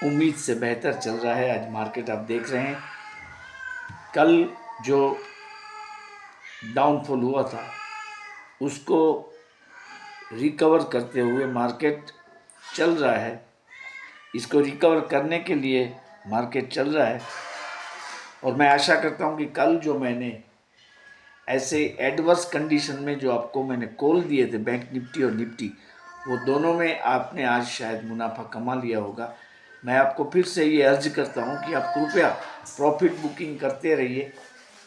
उम्मीद से बेहतर चल रहा है। आज मार्केट आप देख रहे हैं, कल जो डाउनफॉल हुआ था उसको रिकवर करते हुए मार्केट चल रहा है। इसको रिकवर करने के लिए मार्केट चल रहा है और मैं आशा करता हूं कि कल जो मैंने ऐसे एडवर्स कंडीशन में जो आपको मैंने कॉल दिए थे, बैंक निफ्टी और निफ्टी, वो दोनों में आपने आज शायद मुनाफा कमा लिया होगा। मैं आपको फिर से ये अर्ज करता हूँ कि आप कृपया प्रॉफिट बुकिंग करते रहिए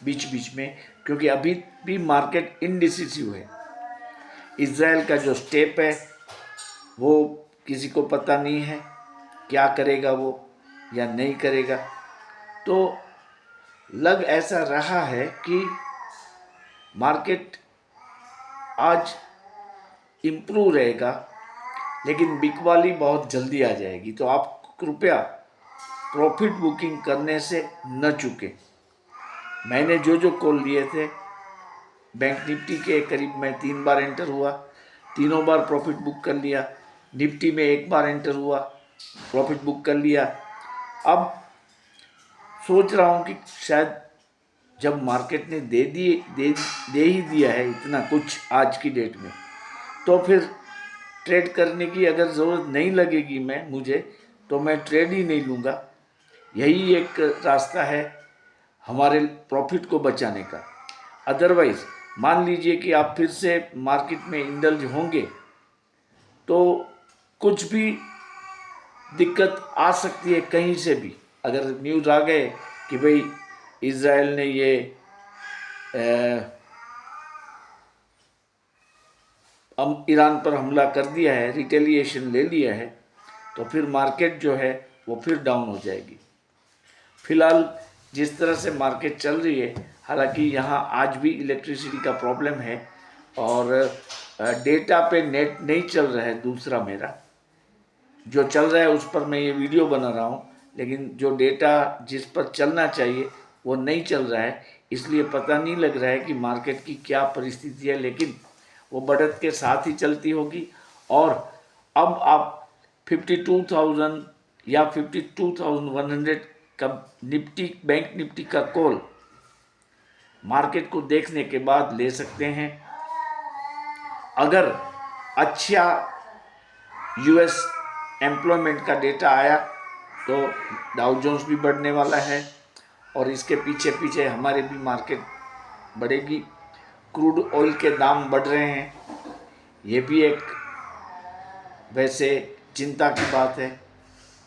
बीच बीच में, क्योंकि अभी भी मार्केट इनडिसिसिव है। इज़राइल का जो स्टेप है वो किसी को पता नहीं है क्या करेगा वो या नहीं करेगा। तो लग ऐसा रहा है कि मार्केट आज इम्प्रूव रहेगा, लेकिन बिकवाली बहुत जल्दी आ जाएगी। तो आप कृपया प्रॉफिट बुकिंग करने से न चूकें। मैंने जो जो कॉल लिए थे, बैंक निफ्टी के करीब मैं 3 बार एंटर हुआ, तीनों बार प्रॉफिट बुक कर लिया। निफ्टी में 1 बार एंटर हुआ, प्रॉफिट बुक कर लिया। अब सोच रहा हूँ कि शायद जब मार्केट ने दे ही दिया है इतना कुछ आज की डेट में, तो फिर ट्रेड करने की अगर ज़रूरत नहीं लगेगी मुझे, तो मैं ट्रेड ही नहीं लूँगा। यही एक रास्ता है हमारे प्रॉफिट को बचाने का। अदरवाइज़ मान लीजिए कि आप फिर से मार्केट में इंडल्ज होंगे तो कुछ भी दिक्कत आ सकती है कहीं से भी। अगर न्यूज़ आ गए कि भाई इज़राइल ने ये ईरान पर हमला कर दिया है, रिटेलिएशन ले लिया है, तो फिर मार्केट जो है वो फिर डाउन हो जाएगी। फिलहाल जिस तरह से मार्केट चल रही है, हालांकि यहाँ आज भी इलेक्ट्रिसिटी का प्रॉब्लम है और डेटा पे नेट नहीं चल रहा है। दूसरा मेरा जो चल रहा है उस पर मैं ये वीडियो बना रहा हूँ, लेकिन जो डेटा जिस पर चलना चाहिए वो नहीं चल रहा है, इसलिए पता नहीं लग रहा है कि मार्केट की क्या परिस्थिति है। लेकिन वो बढ़त के साथ ही चलती होगी। और अब आप 52,000 या 52,100 का निफ्टी, बैंक निफ्टी का कॉल मार्केट को देखने के बाद ले सकते हैं। अगर अच्छा यूएस एम्प्लॉयमेंट का डेटा आया तो डाउ जोन्स भी बढ़ने वाला है और इसके पीछे पीछे हमारे भी मार्केट बढ़ेगी। क्रूड ऑयल के दाम बढ़ रहे हैं, ये भी एक वैसे चिंता की बात है।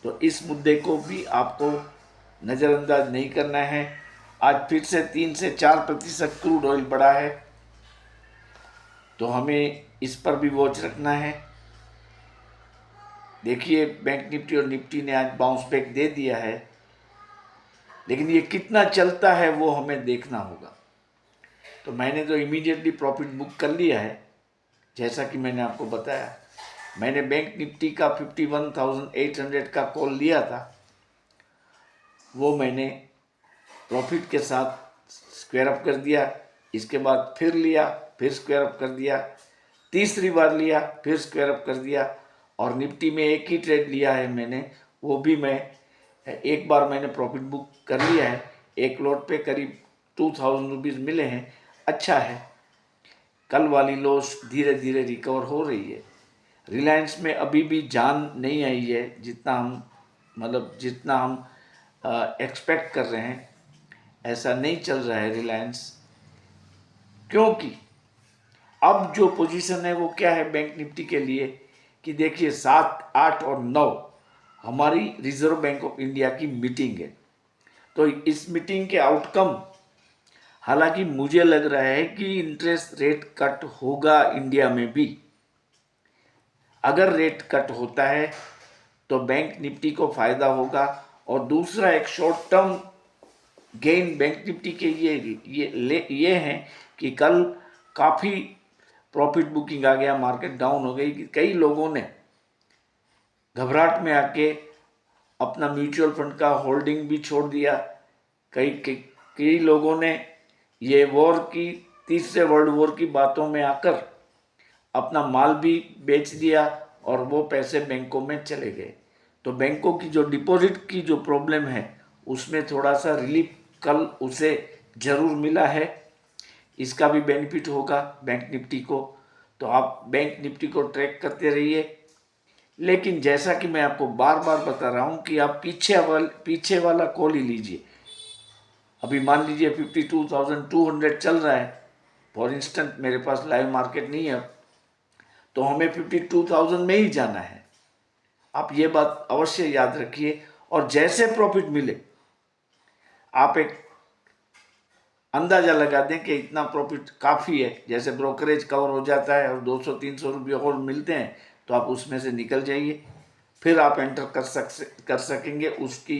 तो इस मुद्दे को भी आपको नज़रअंदाज नहीं करना है। आज फिर से 3 से 4% क्रूड ऑयल बढ़ा है, तो हमें इस पर भी वॉच रखना है। देखिए, बैंक निफ्टी और निफ्टी ने आज बाउंस बैक दे दिया है, लेकिन ये कितना चलता है वो हमें देखना होगा। तो मैंने तो इमीडिएटली प्रॉफिट बुक कर लिया है। जैसा कि मैंने आपको बताया, मैंने बैंक निफ्टी का 51,800 का कॉल लिया था, वो मैंने प्रॉफिट के साथ स्क्वायर अप कर दिया। इसके बाद फिर लिया, फिर स्क्वायर अप कर दिया, तीसरी बार लिया, फिर स्क्वायर अप कर दिया। और निफ्टी में एक ही ट्रेड लिया है मैंने, वो भी एक बार मैंने प्रॉफिट बुक कर लिया है। एक लॉट पे करीब 2,000 रुपीज़ मिले हैं, अच्छा है। कल वाली लॉस धीरे धीरे रिकवर हो रही है। रिलायंस में अभी भी जान नहीं आई है, जितना हम एक्सपेक्ट कर रहे हैं ऐसा नहीं चल रहा है रिलायंस। क्योंकि अब जो पोजीशन है वो क्या है बैंक निफ्टी के लिए कि देखिए 7, 8 और 9 हमारी रिजर्व बैंक ऑफ इंडिया की मीटिंग है। तो इस मीटिंग के आउटकम, हालांकि मुझे लग रहा है कि इंटरेस्ट रेट कट होगा इंडिया में भी। अगर रेट कट होता है तो बैंक निफ्टी को फायदा होगा। और दूसरा एक short term gain bank Nifty के ये हैं कि कल काफ़ी प्रॉफिट बुकिंग आ गया, मार्केट डाउन हो गई कि कई लोगों ने घबराहट में आके अपना म्यूचुअल फंड का होल्डिंग भी छोड़ दिया। कई लोगों ने ये तीसरे वर्ल्ड वॉर की बातों में आकर अपना माल भी बेच दिया और वो पैसे बैंकों में चले गए। तो बैंकों की जो डिपॉजिट की जो प्रॉब्लम है उसमें थोड़ा सा रिलीफ कल उसे ज़रूर मिला है। इसका भी बेनिफिट होगा बैंक निफ्टी को। तो आप बैंक निफ्टी को ट्रैक करते रहिए। लेकिन जैसा कि मैं आपको बार बार बता रहा हूँ कि आप पीछे वाला कॉल ही लीजिए। अभी मान लीजिए 52,200 चल रहा है, फॉर इंस्टेंट, मेरे पास लाइव मार्केट नहीं है, तो हमें 52,000 में ही जाना है। आप ये बात अवश्य याद रखिए। और जैसे प्रॉफिट मिले आप एक अंदाजा लगा दें कि इतना प्रॉफिट काफ़ी है, जैसे ब्रोकरेज कवर हो जाता है और 200-300 रुपये और मिलते हैं तो आप उसमें से निकल जाइए। फिर आप एंटर कर सकेंगे उसकी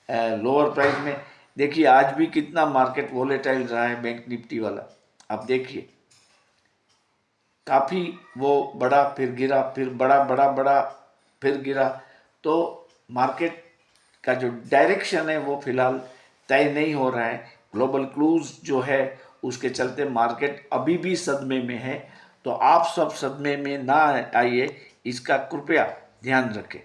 लोअर प्राइस में। देखिए आज भी कितना मार्केट वोलेटाइल रहा है बैंक निफ्टी वाला, आप देखिए काफ़ी वो बड़ा फिर गिरा, फिर बड़ा बड़ा बड़ा फिर गिरा। तो मार्केट का जो डायरेक्शन है वो फिलहाल तय नहीं हो रहा है। ग्लोबल क्रूज जो है उसके चलते मार्केट अभी भी सदमे में है। तो आप सब सदमे में ना आइए, इसका कृपया ध्यान रखें।